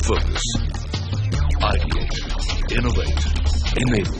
Focus. Ideate. Innovate. Enable.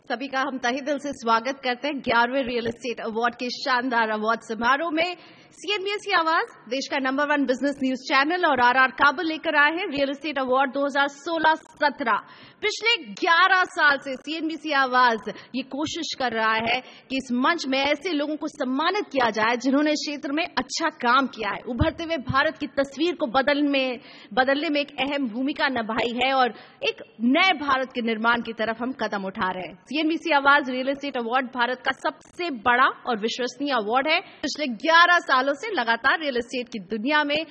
सभी का हम तहे दिल से स्वागत करते हैं 11वें रियल एस्टेट अवार्ड के शानदार अवार्ड समारोह में। सीएनबीसी की आवाज देश का नंबर 1 बिजनेस न्यूज चैनल और आरआर काबुल लेकर आए हैं रियल एस्टेट अवार्ड 2016-17। पिछले 11 साल से सीएनबीसी आवाज ये कोशिश कर रहा है कि इस मंच में ऐसे लोगों को सम्मानित किया जाए जिन्होंने क्षेत्र में अच्छा काम किया है, उभरते हुए भारत की तस्वीर को बदलने में एक अहम भूमिका निभाई है और एक नए भारत के निर्माण की तरफ हम कदम उठा रहे हैं। सीएनबीसी आवाज रियल एस्टेट अवार्ड भारत का सबसे बड़ा और विश्वसनीय अवार्ड है। पिछले 11 सालों से लगातार रियल एस्टेट की दुनिया में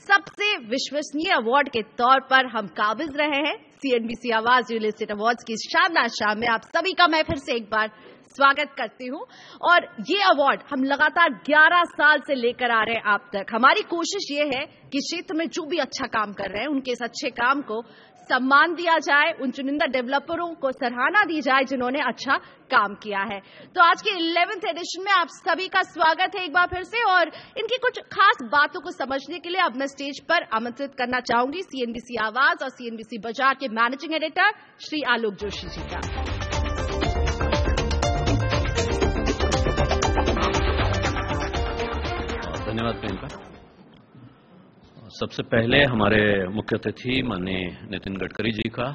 सबसे विश्वसनीय अवार्ड के तौर पर हम काबिज रहे हैं। सीएनबीसी आवाज रियल एस्टेट अवार्ड्स की शानदार शाम में आप सभी का मैं फिर से एक बार स्वागत करती हूं और ये अवार्ड हम लगातार 11 साल से लेकर आ रहे हैं आप तक। हमारी कोशिश ये है कि क्षेत्र में जो भी अच्छा काम कर रहे हैं उनके इस अच्छे काम को सम्मान दिया जाए, उन चुनिंदा डेवलपरों को सराहना दी जाए जिन्होंने अच्छा काम किया है। तो आज के 11th एडिशन में आप सभी का स्वागत है एक बार फिर से और इनकी कुछ खास बातों को समझने के लिए अब मैं स्टेज पर आमंत्रित करना चाहूंगी सीएनबीसी आवाज और सीएनबीसी बाजार के मैनेजिंग एडिटर श्री आलोक जोशी जी का। धन्यवाद प्रियंका। सबसे पहले हमारे मुख्य अतिथि माननीय नितिन गडकरी जी का,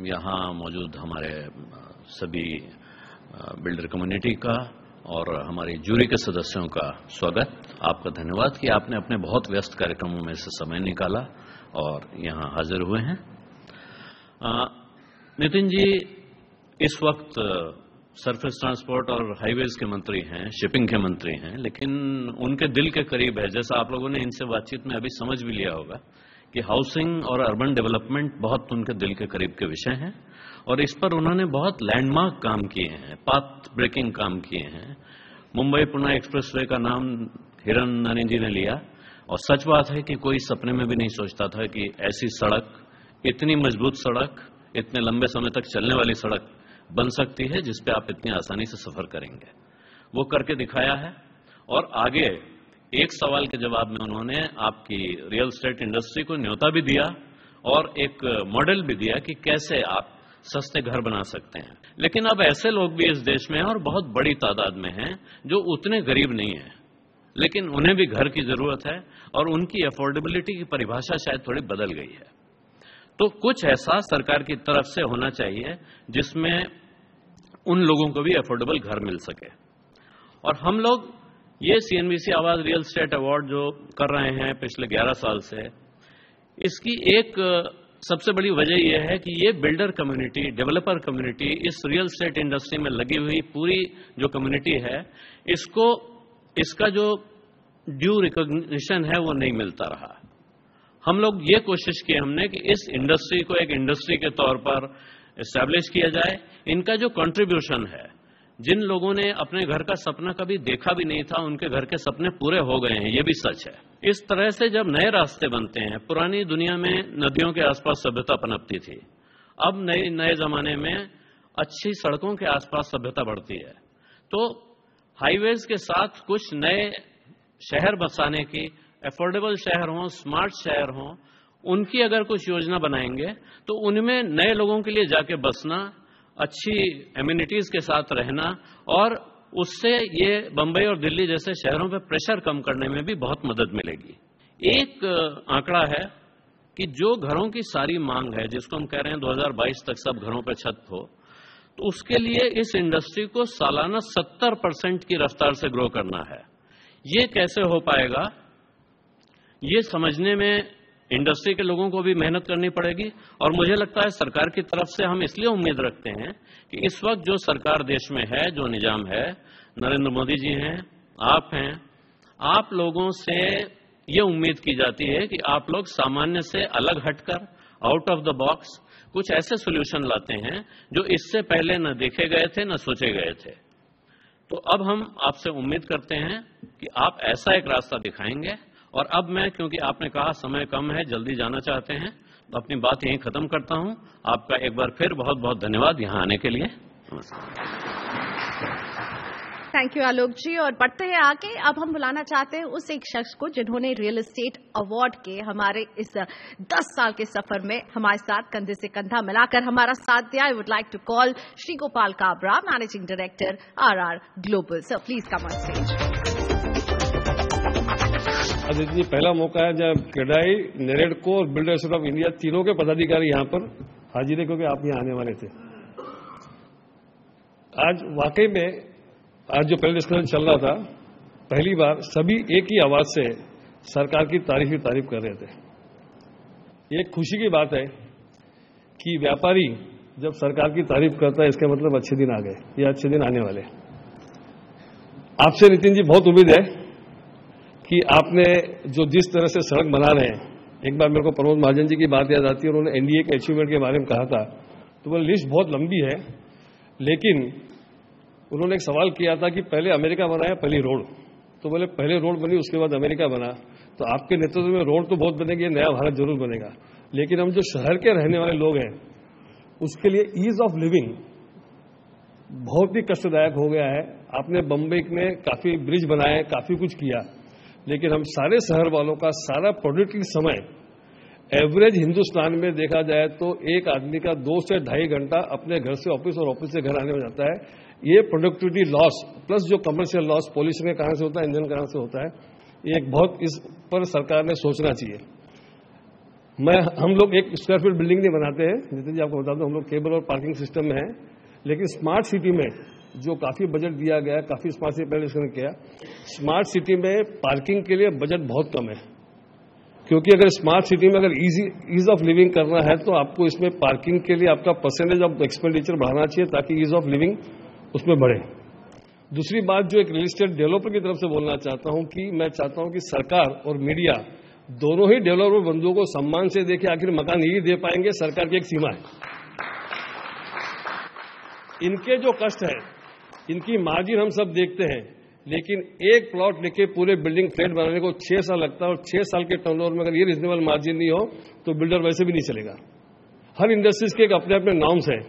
यहाँ मौजूद हमारे सभी बिल्डर कम्युनिटी का और हमारी जूरी के सदस्यों का स्वागत। आपका धन्यवाद कि आपने अपने बहुत व्यस्त कार्यक्रमों में से समय निकाला और यहाँ हाजिर हुए हैं। नितिन जी इस वक्त सरफेस ट्रांसपोर्ट और हाईवेज के मंत्री हैं, शिपिंग के मंत्री हैं, लेकिन उनके दिल के करीब है, जैसा आप लोगों ने इनसे बातचीत में अभी समझ भी लिया होगा कि हाउसिंग और अर्बन डेवलपमेंट बहुत उनके दिल के करीब के विषय हैं और इस पर उन्होंने बहुत लैंडमार्क काम किए हैं, पाथ ब्रेकिंग काम किए हैं। मुंबई पुणे एक्सप्रेसवे का नाम हिरन नानी जी ने लिया और सच बात है कि कोई सपने में भी नहीं सोचता था कि ऐसी सड़क, इतनी मजबूत सड़क, इतने लंबे समय तक चलने वाली सड़क बन सकती है जिस पे आप इतनी आसानी से सफर करेंगे। वो करके दिखाया है और आगे एक सवाल के जवाब में उन्होंने आपकी रियल एस्टेट इंडस्ट्री को न्योता भी दिया और एक मॉडल भी दिया कि कैसे आप सस्ते घर बना सकते हैं। लेकिन अब ऐसे लोग भी इस देश में हैं और बहुत बड़ी तादाद में हैं जो उतने गरीब नहीं हैं, लेकिन उन्हें भी घर की जरूरत है और उनकी अफोर्डेबिलिटी की परिभाषा शायद थोड़ी बदल गई है। तो कुछ ऐसा सरकार की तरफ से होना चाहिए जिसमें उन लोगों को भी अफोर्डेबल घर मिल सके। और हम लोग ये सीएनबीसी आवाज रियल एस्टेट अवार्ड जो कर रहे हैं पिछले 11 साल से, इसकी एक सबसे बड़ी वजह यह है कि ये बिल्डर कम्युनिटी, डेवलपर कम्युनिटी, इस रियल एस्टेट इंडस्ट्री में लगी हुई पूरी जो कम्युनिटी है, इसका जो ड्यू रिकॉग्निशन है वो नहीं मिलता रहा। हम लोग ये कोशिश की हमने कि इस इंडस्ट्री को एक इंडस्ट्री के तौर पर एस्टैब्लिश किया जाए। इनका जो कंट्रीब्यूशन है, जिन लोगों ने अपने घर का सपना कभी देखा भी नहीं था, उनके घर के सपने पूरे हो गए हैं, ये भी सच है। इस तरह से जब नए रास्ते बनते हैं, पुरानी दुनिया में नदियों के आसपास सभ्यता पनपती थी, अब नए जमाने में अच्छी सड़कों के आसपास सभ्यता बढ़ती है। तो हाईवेज के साथ कुछ नए शहर बसाने की, अफोर्डेबल शहर हों, स्मार्ट शहर हों, उनकी अगर कुछ योजना बनाएंगे तो उनमें नए लोगों के लिए जाके बसना, अच्छी एम्यूनिटीज के साथ रहना और उससे ये बंबई और दिल्ली जैसे शहरों पे प्रेशर कम करने में भी बहुत मदद मिलेगी। एक आंकड़ा है कि जो घरों की सारी मांग है, जिसको हम कह रहे हैं 2022 तक सब घरों पे छत हो, तो उसके लिए इस इंडस्ट्री को सालाना 70% की रफ्तार से ग्रो करना है। ये कैसे हो पाएगा, ये समझने में इंडस्ट्री के लोगों को भी मेहनत करनी पड़ेगी और मुझे लगता है सरकार की तरफ से हम इसलिए उम्मीद रखते हैं कि इस वक्त जो सरकार देश में है, जो निजाम है, नरेंद्र मोदी जी हैं, आप हैं, आप लोगों से ये उम्मीद की जाती है कि आप लोग सामान्य से अलग हटकर, आउट ऑफ द बॉक्स कुछ ऐसे सॉल्यूशन लाते हैं जो इससे पहले न देखे गए थे, न सोचे गए थे। तो अब हम आपसे उम्मीद करते हैं कि आप ऐसा एक रास्ता दिखाएंगे। और अब मैं, क्योंकि आपने कहा समय कम है, जल्दी जाना चाहते हैं, अपनी बात यहीं खत्म करता हूं। आपका एक बार फिर बहुत बहुत धन्यवाद यहां आने के लिए। नमस्कार। थैंक यू आलोक जी। और बढ़ते हैं आगे, अब हम बुलाना चाहते हैं उस एक शख्स को जिन्होंने रियल एस्टेट अवार्ड के हमारे इस 10 साल के सफर में हमारे साथ कंधे से कंधा मिलाकर हमारा साथ दिया। I would like to call Shri Gopal Kabra, managing director RR global. Sir please come on stage. Aditi, पहला मौका है जब क्रेडाई, नेरेडको और बिल्डर्स ऑफ इंडिया तीनों के पदाधिकारी यहाँ पर हाजिर है, क्योंकि आप यहाँ आने वाले थे। आज वाकई में आज जो पहले डिस्कशन चल रहा था, पहली बार सभी एक ही आवाज से सरकार की तारीफ कर रहे थे। ये खुशी की बात है कि व्यापारी जब सरकार की तारीफ करता है, इसका मतलब अच्छे दिन आ गए, ये अच्छे दिन आने वाले। आपसे नितिन जी बहुत उम्मीद है कि आपने जो जिस तरह से सड़क बना रहे हैं, एक बार मेरे को प्रमोद महाजन जी की बात याद आती है, उन्होंने NDA के अचीवमेंट के बारे में कहा था, तो वो लिस्ट बहुत लंबी है, लेकिन उन्होंने एक सवाल किया था कि पहले अमेरिका बना या पहली रोड, तो बोले पहले रोड बनी उसके बाद अमेरिका बना। तो आपके नेतृत्व में रोड तो बहुत बनेगी, नया भारत जरूर बनेगा, लेकिन हम जो शहर के रहने वाले लोग हैं उसके लिए ईज ऑफ लिविंग बहुत ही कष्टदायक हो गया है। आपने बम्बई में काफी ब्रिज बनाए, काफी कुछ किया, लेकिन हम सारे शहर वालों का सारा प्रोडक्टिव समय एवरेज हिंदुस्तान में देखा जाए तो एक आदमी का 2 से 2.5 घंटा अपने घर से ऑफिस और ऑफिस से घर आने में जाता है। ये प्रोडक्टिविटी लॉस प्लस जो कमर्शियल लॉस पोल्यूशन के कारण से होता है, इंधन के कारण से होता है, ये एक बहुत इस पर सरकार ने सोचना चाहिए। हम लोग 1 स्क्वायर फीट बिल्डिंग नहीं बनाते हैं नितिन जी, आपको बता दूं, हम लोग केबल और पार्किंग सिस्टम में है, लेकिन स्मार्ट सिटी में जो काफी बजट दिया गया, काफी स्मार्ट सिटी पहले डिस्कस किया, स्मार्ट सिटी में पार्किंग के लिए बजट बहुत कम है, क्योंकि अगर स्मार्ट सिटी में अगर ईज ऑफ लिविंग करना है तो आपको इसमें पार्किंग के लिए आपका परसेंटेज ऑफ एक्सपेंडिचर बढ़ाना चाहिए ताकि ईज ऑफ लिविंग उसमें बढ़े। दूसरी बात जो एक रियल एस्टेट डेवलपर की तरफ से बोलना चाहता हूं कि मैं चाहता हूं कि सरकार और मीडिया दोनों ही डेवलपर बंधुओं को सम्मान से देखे। आखिर मकान यही दे पाएंगे, सरकार की एक सीमा है। इनके जो कष्ट है, इनकी मार्जिन हम सब देखते हैं, लेकिन एक प्लॉट लेके पूरे बिल्डिंग फ्लैट बनाने को 6 साल लगता है, और 6 साल के टर्नओवर में अगर ये रीजनेबल मार्जिन नहीं हो तो बिल्डर वैसे भी नहीं चलेगा। हर इंडस्ट्रीज के एक अपने अपने नॉर्म्स हैं।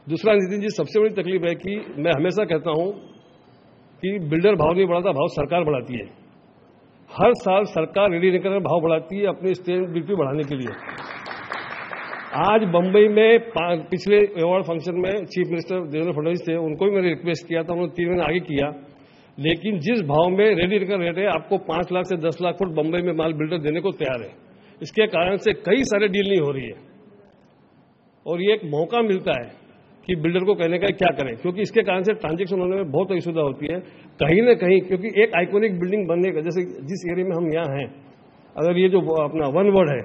दूसरा नितिन जी, सबसे बड़ी तकलीफ है कि मैं हमेशा कहता हूं कि बिल्डर भाव नहीं बढ़ाता, भाव सरकार बढ़ाती है। हर साल सरकार रेडी नहीं कर भाव बढ़ाती है अपनी स्टैंप ड्यूटी बढ़ाने के लिए। आज बंबई में पिछले अवार्ड फंक्शन में चीफ मिनिस्टर देवेंद्र फडणवीस थे, उनको भी मैंने रिक्वेस्ट किया था, उन्होंने 3 महीने आगे किया, लेकिन जिस भाव में रेडी कर रेट है, आपको 5 लाख से 10 लाख फुट बंबई में माल बिल्डर देने को तैयार है। इसके कारण से कई सारे डील नहीं हो रही है, और ये एक मौका मिलता है कि बिल्डर को कहने का क्या करें, क्योंकि इसके कारण से ट्रांजैक्शन होने में बहुत असुविधा होती है कहीं न कहीं। क्योंकि एक आइकॉनिक बिल्डिंग बनने का, जैसे जिस एरिया में हम यहाँ हैं, अगर ये जो अपना वन वर्ड है,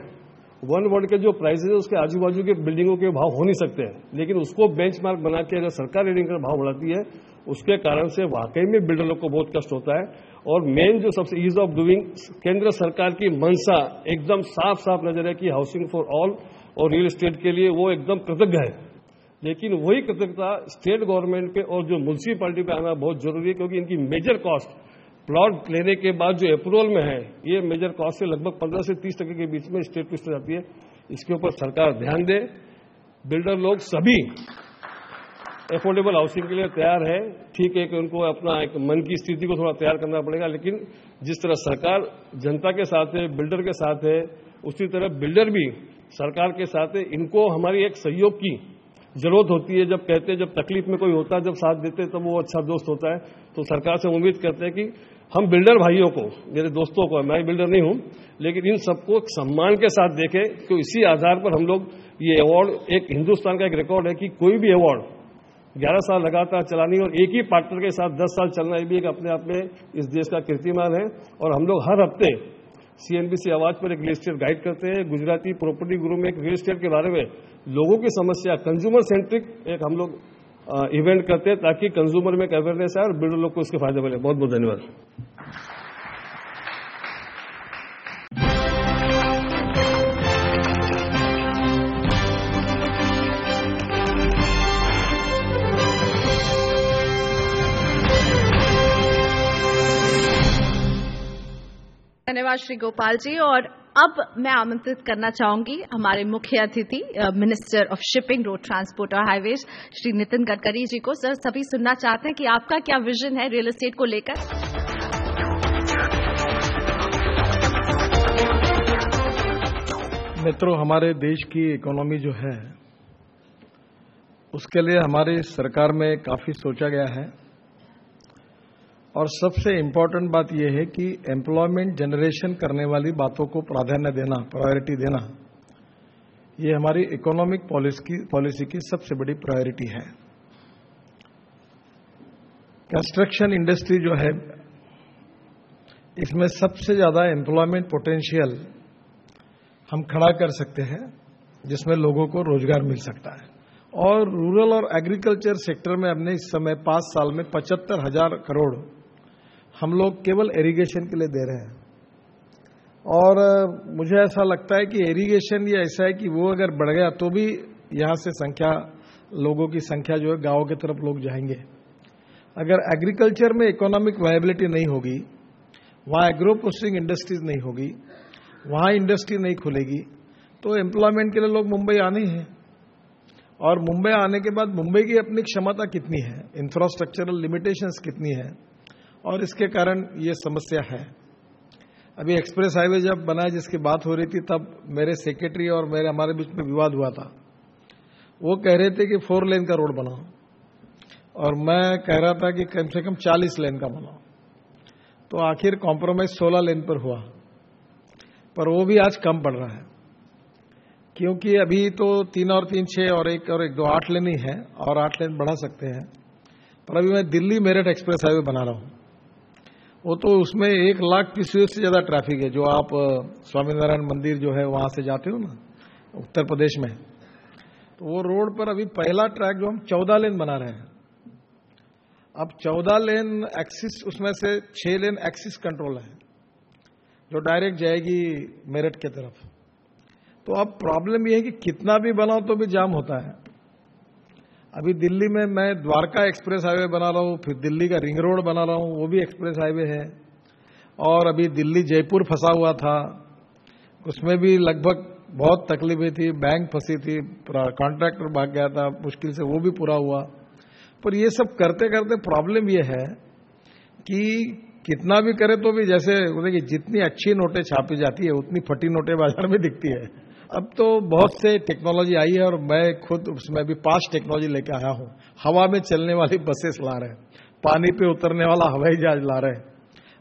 वन वर्ड के जो प्राइसेज है उसके आजू बाजू के बिल्डिंगों के भाव हो नहीं सकते हैं, लेकिन उसको बेंचमार्क बना के अगर सरकार रेटिंग का भाव बढ़ाती है, उसके कारण से वाकई में बिल्डर लोग को बहुत कष्ट होता है। और मेन जो सबसे ईज ऑफ डूइंग, केंद्र सरकार की मंशा एकदम साफ साफ नजर है कि हाउसिंग फॉर ऑल और रियल एस्टेट के लिए वो एकदम कृतज्ञ है, लेकिन वही कृतज्ञता स्टेट गवर्नमेंट पे और जो म्युनिसिपैलिटी पे आना बहुत जरूरी है, क्योंकि इनकी मेजर कॉस्ट प्लॉट लेने के बाद जो अप्रूवल में है, ये मेजर कॉस्ट से लगभग 15 से 30% के बीच में स्टेट पे जाती है। इसके ऊपर सरकार ध्यान दे। बिल्डर लोग सभी अफोर्डेबल हाउसिंग के लिए तैयार है। ठीक है कि उनको अपना एक मन की स्थिति को थोड़ा तैयार करना पड़ेगा, लेकिन जिस तरह सरकार जनता के साथ है, बिल्डर के साथ है, उसी तरह बिल्डर भी सरकार के साथ है। इनको हमारी एक सहयोग की जरूरत होती है। जब कहते हैं, जब तकलीफ में कोई होता है, जब साथ देते हैं, तब वो अच्छा दोस्त होता है। तो सरकार से उम्मीद करते हैं कि हम बिल्डर भाइयों को, मेरे दोस्तों को, मैं बिल्डर नहीं हूं, लेकिन इन सबको सम्मान के साथ देखें। तो इसी आधार पर हम लोग ये अवार्ड, एक हिंदुस्तान का एक रिकॉर्ड है कि कोई भी अवार्ड 11 साल लगातार चलानी और एक ही पार्टनर के साथ 10 साल चलना, ये भी एक अपने आप में इस देश का कीर्तिमान है। और हम लोग हर हफ्ते CNBC आवाज पर एक रियल एस्टेट गाइड करते हैं। गुजराती प्रॉपर्टी गुरु में एक रियल एस्टेट के बारे में लोगों की समस्या, कंज्यूमर सेंट्रिक एक हम लोग इवेंट करते हैं, ताकि कंज्यूमर में एक अवेयरनेस आए और बिल्डर लोग को इसके फायदे मिले। बहुत बहुत धन्यवाद। धन्यवाद श्री गोपाल जी। और अब मैं आमंत्रित करना चाहूंगी हमारे मुख्य अतिथि minister of shipping, road transport और हाईवेज श्री नितिन गडकरी जी को। सर, सभी सुनना चाहते हैं कि आपका क्या विजन है रियल एस्टेट को लेकर। मित्रों, हमारे देश की इकोनॉमी जो है उसके लिए हमारी सरकार में काफी सोचा गया है और सबसे इम्पोर्टेंट बात यह है कि एम्प्लॉयमेंट जनरेशन करने वाली बातों को प्राधान्य देना, प्रायोरिटी देना, ये हमारी इकोनॉमिक पॉलिसी की सबसे बड़ी प्रायोरिटी है। कंस्ट्रक्शन इंडस्ट्री जो है इसमें सबसे ज्यादा एम्प्लॉयमेंट पोटेंशियल हम खड़ा कर सकते हैं, जिसमें लोगों को रोजगार मिल सकता है। और रूरल और एग्रीकल्चर सेक्टर में हमने इस समय 5 साल में 75,000 करोड़ हम लोग केवल इरिगेशन के लिए दे रहे हैं। और मुझे ऐसा लगता है कि इरिगेशन ये ऐसा है कि वो अगर बढ़ गया तो भी यहाँ से लोगों की संख्या जो है गांव की तरफ लोग जाएंगे। अगर एग्रीकल्चर में इकोनॉमिक वायबिलिटी नहीं होगी, वहाँ एग्रो प्रोसेसिंग इंडस्ट्रीज नहीं होगी, वहाँ इंडस्ट्री नहीं खुलेगी, तो एम्प्लॉयमेंट के लिए लोग मुंबई आने ही हैं। और मुंबई आने के बाद मुंबई की अपनी क्षमता कितनी है, इंफ्रास्ट्रक्चरल लिमिटेशंस कितनी है, और इसके कारण ये समस्या है। अभी एक्सप्रेस हाईवे जब बना, जिसकी बात हो रही थी, तब मेरे सेक्रेटरी और हमारे बीच में विवाद हुआ था। वो कह रहे थे कि 4 लेन का रोड बनाओ और मैं कह रहा था कि कम से कम 40 लेन का बनाओ। तो आखिर कॉम्प्रोमाइज 16 लेन पर हुआ, पर वो भी आज कम पड़ रहा है, क्योंकि अभी तो 3 और 3 6 और 1 2 8 लेन ही है, और 8 लेन बढ़ा सकते हैं। पर अभी मैं दिल्ली मेरठ एक्सप्रेस हाईवे बना रहा हूं, वो तो उसमें 1 लाख TCS से ज्यादा ट्रैफिक है। जो आप स्वामीनारायण मंदिर जो है वहां से जाते हो ना, उत्तर प्रदेश में, तो वो रोड पर अभी पहला ट्रैक जो हम 14 लेन बना रहे हैं। अब 14 लेन एक्सिस, उसमें से 6 लेन एक्सिस कंट्रोल है जो डायरेक्ट जाएगी मेरठ की तरफ। तो अब प्रॉब्लम यह है कि कितना भी बनाओ तो भी जाम होता है। अभी दिल्ली में मैं द्वारका एक्सप्रेस हाईवे बना रहा हूं, फिर दिल्ली का रिंग रोड बना रहा हूं, वो भी एक्सप्रेस हाईवे है। और अभी दिल्ली जयपुर फंसा हुआ था, उसमें भी लगभग बहुत तकलीफें थी, बैंक फंसी थी, कॉन्ट्रैक्टर भाग गया था, मुश्किल से वो भी पूरा हुआ। पर ये सब करते करते प्रॉब्लम ये है कि कितना भी करे तो भी, जैसे कि जितनी अच्छी नोटें छापी जाती है उतनी फटी नोटें बाजार में दिखती है। अब तो बहुत से टेक्नोलॉजी आई है और मैं खुद उसमें भी 5 टेक्नोलॉजी लेके आया हूं। हवा में चलने वाली बसेस ला रहे हैं, पानी पे उतरने वाला हवाई जहाज ला रहे हैं।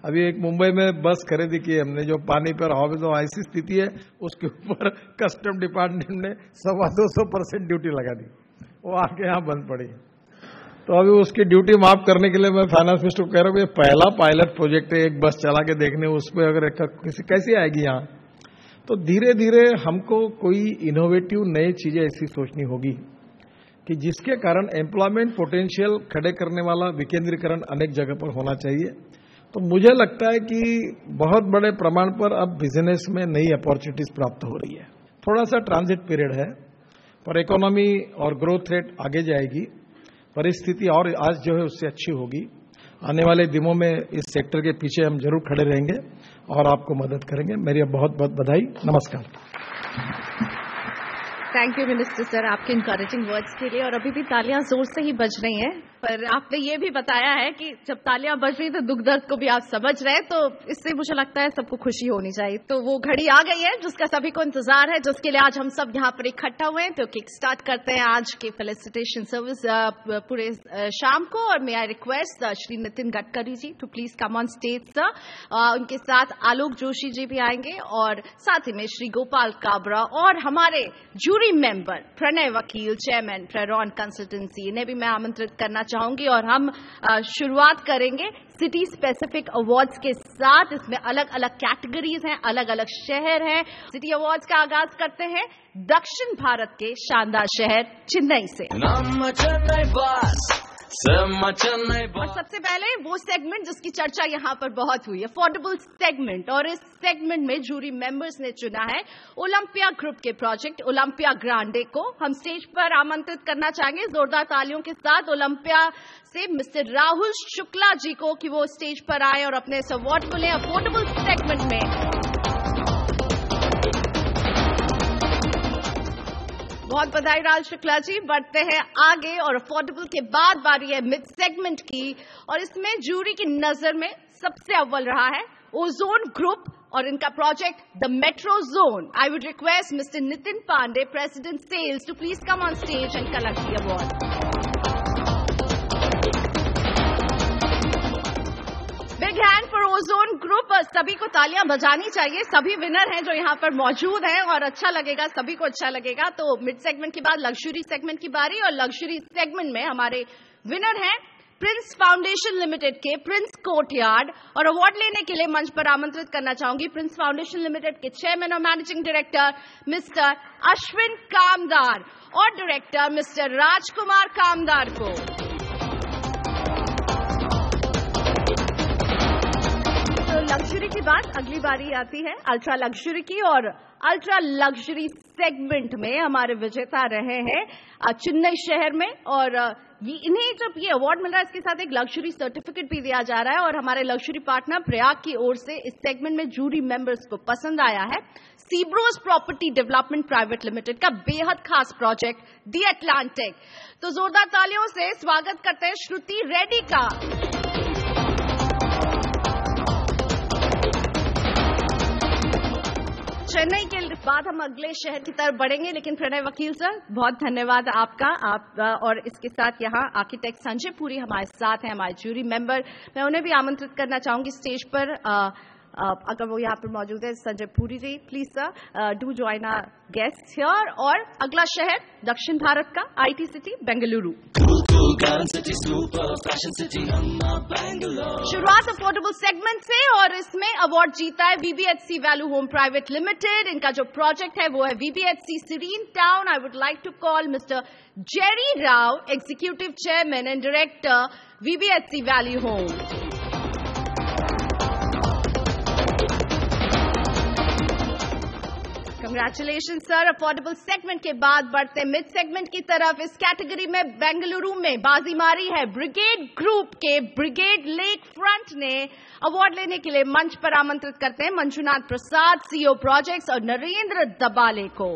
अभी एक मुंबई में बस खरीदी की हमने, जो पानी पर हवा में, तो ऐसी स्थिति है उसके ऊपर कस्टम डिपार्टमेंट ने 250% ड्यूटी लगा दी, वो आके यहाँ बंद पड़ी। तो अभी उसकी ड्यूटी माफ करने के लिए मैं फाइनेंस मिनिस्टर को कह रहा हूँ, ये पहला पायलट प्रोजेक्ट है, एक बस चला के देखने, उसमें अगर कैसी आएगी यहाँ। तो धीरे धीरे हमको कोई इनोवेटिव नई चीजें ऐसी सोचनी होगी कि जिसके कारण एम्प्लॉयमेंट पोटेंशियल खड़े करने वाला विकेंद्रीकरण अनेक जगह पर होना चाहिए। तो मुझे लगता है कि बहुत बड़े प्रमाण पर अब बिजनेस में नई अपॉर्चुनिटीज प्राप्त हो रही है। थोड़ा सा ट्रांजिट पीरियड है, पर इकोनॉमी और ग्रोथ रेट आगे जाएगी, परिस्थिति और आज जो है उससे अच्छी होगी। आने वाले दिनों में इस सेक्टर के पीछे हम जरूर खड़े रहेंगे और आपको मदद करेंगे। मेरी बहुत बहुत बधाई, नमस्कार। थैंक यू मिनिस्टर सर, आपके इनकरेजिंग वर्ड्स के लिए। और अभी भी तालियां जोर से ही बज रही हैं, पर आपने ये भी बताया है कि जब तालियां बज रही तो दुख दर्द को भी आप समझ रहे हैं, तो इससे मुझे लगता है सबको खुशी होनी चाहिए। तो वो घड़ी आ गई है जिसका सभी को इंतजार है, जिसके लिए आज हम सब यहाँ पर इकट्ठा हुए हैं। तो किक स्टार्ट करते हैं आज के फेलिसिटेशन सर्विस पूरे शाम को। और may I request Shri Nitin Gadkari ji to please come on stage sir. उनके साथ आलोक जोशी जी भी आएंगे, और साथ ही में श्री गोपाल काबरा और हमारे जूरी मेंबर प्रणय वकील, चेयरमैन प्रेरॉन कंसल्टेंसी, इन्हें भी मैं आमंत्रित करना चाहूंगी। और हम शुरुआत करेंगे सिटी स्पेसिफिक अवार्ड्स के साथ। इसमें अलग अलग कैटेगरीज हैं, अलग अलग शहर हैं। सिटी अवार्ड्स का आगाज करते हैं दक्षिण भारत के शानदार शहर चेन्नई से। और सबसे पहले वो सेगमेंट जिसकी चर्चा यहाँ पर बहुत हुई, अफोर्डेबल सेगमेंट। और इस सेगमेंट में जूरी मेंबर्स ने चुना है ओलंपिया ग्रुप के प्रोजेक्ट ओलंपिया ग्रांडे को। हम स्टेज पर आमंत्रित करना चाहेंगे जोरदार तालियों के साथ ओलंपिया से मिस्टर राहुल शुक्ला जी को कि वो स्टेज पर आए और अपने इस अवार्ड को लें अफोर्डेबल सेगमेंट में। बहुत बधाई राज शुक्ला जी। बढ़ते हैं आगे और अफोर्डेबल के बाद बारी है मिड सेगमेंट की और इसमें जूरी की नजर में सबसे अव्वल रहा है ओजोन ग्रुप और इनका project the metro zone. I would request mister Nitin Pandey, president sales, to please come on stage and collect the award. Big hand for Ozone group. सभी को तालियां बजानी चाहिए, सभी विनर हैं जो यहाँ पर मौजूद हैं और अच्छा लगेगा, सभी को अच्छा लगेगा। तो मिड सेगमेंट के बाद लग्जरी सेगमेंट की बारी और लग्जरी सेगमेंट में हमारे विनर हैं प्रिंस फाउंडेशन लिमिटेड के प्रिंस कोर्टयार्ड और अवार्ड लेने के लिए मंच पर आमंत्रित करना चाहूंगी प्रिंस फाउंडेशन लिमिटेड के चेयरमैन और मैनेजिंग डायरेक्टर मिस्टर अश्विन कामदार और डायरेक्टर मिस्टर राजकुमार कामदार को। तो लग्जरी के बाद अगली बारी आती है अल्ट्रा लग्जरी की और अल्ट्रा लग्जरी सेगमेंट में हमारे विजेता रहे हैं चेन्नई शहर में और इन्हें जब ये अवार्ड मिल रहा है इसके साथ एक लग्जरी सर्टिफिकेट भी दिया जा रहा है और हमारे लग्जरी पार्टनर प्रयाग की ओर से इस सेगमेंट में जूरी मेंबर्स को पसंद आया है सीब्रोस प्रॉपर्टी डेवलपमेंट प्राइवेट लिमिटेड का बेहद खास प्रोजेक्ट दी अटलांटिक। तो जोरदार तालियों से स्वागत करते हैं श्रुति रेड्डी का। चेन्नई के बाद हम अगले शहर की तरफ बढ़ेंगे, लेकिन प्रणय वकील सर बहुत धन्यवाद आपका। आप और इसके साथ यहाँ आर्किटेक्ट संजय पुरी हमारे साथ हैं, हमारे जूरी मेंबर। मैं उन्हें भी आमंत्रित करना चाहूंगी स्टेज पर अगर वो यहाँ पर मौजूद है। Sanjay Puri ji please sir do join our guest here. और अगला शहर दक्षिण भारत का आईटी सिटी बेंगलुरु। शुरुआत अफोर्डेबल सेगमेंट से और इसमें अवार्ड जीता है VBHC value home private limited. इनका जो प्रोजेक्ट है वो है VBHC serene town. I would like to call mister Jerry Rao, executive chairman and director VBHC value home. Congratulation sir. Affordable segment के बाद बढ़ते मिड सेगमेंट की तरफ। इस कैटेगरी में बेंगलुरु में बाजी मारी है ब्रिगेड ग्रुप के ब्रिगेड लेक फ्रंट ने। अवार्ड लेने के लिए मंच पर आमंत्रित करते हैं मंजुनाथ प्रसाद, सीईओ प्रोजेक्ट्स और नरेंद्र दबाले को।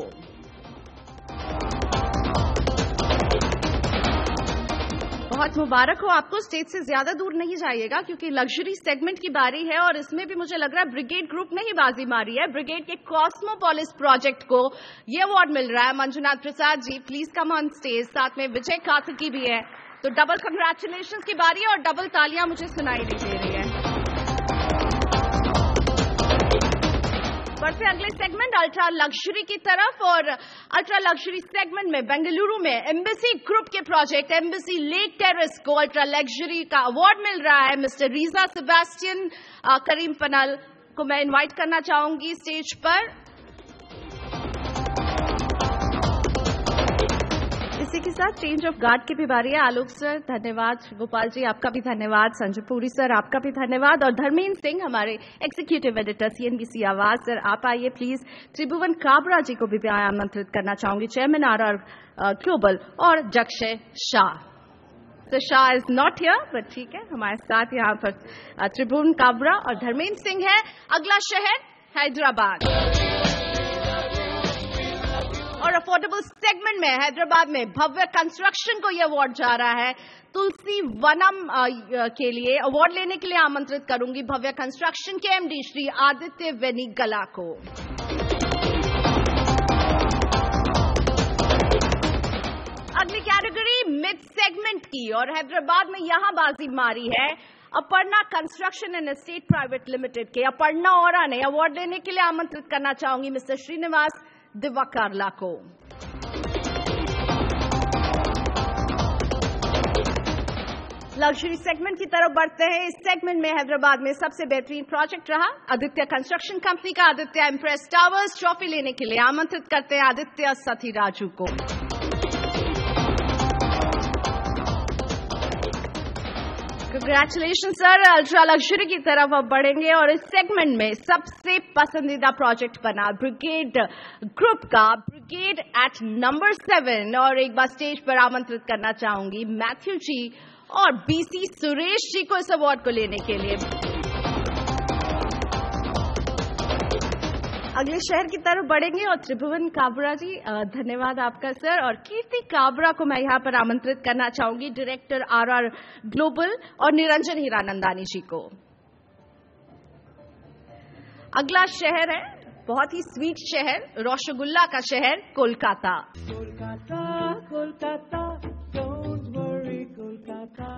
बहुत मुबारक हो आपको। स्टेज से ज्यादा दूर नहीं जाइएगा क्योंकि लग्जरी सेगमेंट की बारी है और इसमें भी मुझे लग रहा है ब्रिगेड ग्रुप ने ही बाजी मारी है। ब्रिगेड के कॉस्मोपोलिस प्रोजेक्ट को ये अवार्ड मिल रहा है। Manjunath Prasad ji please come on stage. साथ में विजय काथकी भी है। तो डबल कंग्रेचुलेशन की बारी है और डबल तालियां मुझे सुनाई नहीं दे रही है। बढ़ते अगले सेगमेंट अल्ट्रा लग्जरी की तरफ और अल्ट्रा लग्जरी सेगमेंट में बेंगलुरु में एम्बेसी ग्रुप के प्रोजेक्ट एम्बेसी लेक टेरेस को अल्ट्रा लग्जरी का अवार्ड मिल रहा है। मिस्टर रीजा सेबेस्टियन करीम पनल को मैं इनवाइट करना चाहूंगी स्टेज पर। इसी के साथ चेंज ऑफ गार्ड की भी बारी है। आलोक सर धन्यवाद, गोपाल जी आपका भी धन्यवाद, संजय पुरी सर आपका भी धन्यवाद और धर्मेंद्र सिंह हमारे एग्जीक्यूटिव एडिटर सीएनबीसी आवाज सर आप आइए प्लीज। त्रिभुवन काबरा जी को भी आमंत्रित करना चाहूंगी, चेयरमैन आरआर ग्लोबल और जक्षय शाह। तो Shah is not here but ठीक है, हमारे साथ यहाँ पर त्रिभुवन काबरा और धर्मेंद्र सिंह है। अगला शहर हैदराबाद और अफोर्डेबल सेगमेंट में हैदराबाद में भव्य कंस्ट्रक्शन को यह अवार्ड जा रहा है। तुलसी वनम के लिए अवार्ड लेने के लिए आमंत्रित करूंगी भव्य कंस्ट्रक्शन के एमडी श्री आदित्य वेनिगला को। अगली कैटेगरी मिड सेगमेंट की और हैदराबाद में यहां बाजी मारी है Aparna construction and estate private limited के अपर्णा ओरा ने। अवार्ड लेने के लिए आमंत्रित करना चाहूंगी मिस्टर श्रीनिवास दिवाकारला को। लग्जरी सेगमेंट की तरफ बढ़ते हैं। इस सेगमेंट में हैदराबाद में सबसे बेहतरीन प्रोजेक्ट रहा आदित्य कंस्ट्रक्शन कंपनी का आदित्य इम्प्रेस टावर्स। ट्रॉफी लेने के लिए आमंत्रित करते हैं आदित्य सती राजू को। Congratulation sir. अल्ट्रा लग्जरी की तरफ अब बढ़ेंगे और इस सेगमेंट में सबसे पसंदीदा प्रोजेक्ट बना ब्रिगेड ग्रुप का ब्रिगेड एट नंबर 7 और एक बार स्टेज पर आमंत्रित करना चाहूंगी मैथ्यू जी और बीसी सुरेश जी को इस अवार्ड को लेने के लिए। अगले शहर की तरफ बढ़ेंगे और त्रिभुवन काबरा जी, धन्यवाद आपका सर। और कीर्ति काबरा को मैं यहाँ पर आमंत्रित करना चाहूंगी, डायरेक्टर RR ग्लोबल, और निरंजन हीरानंदानी जी को। अगला शहर है बहुत ही स्वीट शहर, रसगुल्ला का शहर, कोलकाता।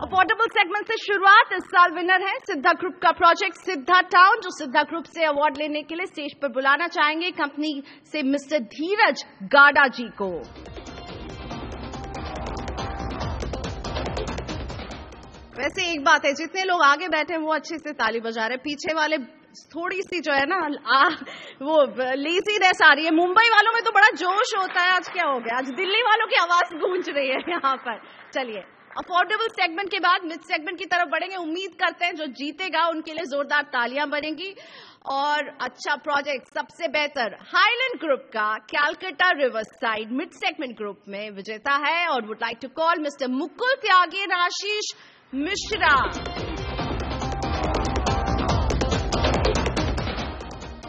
अफोर्डेबल सेगमेंट से शुरुआत। इस साल विनर है सिद्धा ग्रुप का प्रोजेक्ट सिद्धा टाउन, जो सिद्धा ग्रुप से अवार्ड लेने के लिए स्टेज पर बुलाना चाहेंगे कंपनी से मिस्टर धीरज गाडा जी को। वैसे एक बात है, जितने लोग आगे बैठे हैं वो अच्छे से ताली बजा रहे हैं, पीछे वाले थोड़ी सी जो है ना वो लेजीनेस आ रही है। मुंबई वालों में तो बड़ा जोश होता है, आज क्या हो गया? आज दिल्ली वालों की आवाज गूंज रही है यहाँ पर। चलिए, अफोर्डेबल सेगमेंट के बाद मिड सेगमेंट की तरफ बढ़ेंगे। उम्मीद करते हैं जो जीतेगा उनके लिए जोरदार तालियां बनेंगी। और अच्छा प्रोजेक्ट, सबसे बेहतर हाईलैंड ग्रुप का Calcutta river side mid segment group में विजेता है, और would like to call mister Mukul त्यागेन Ashish Mishra.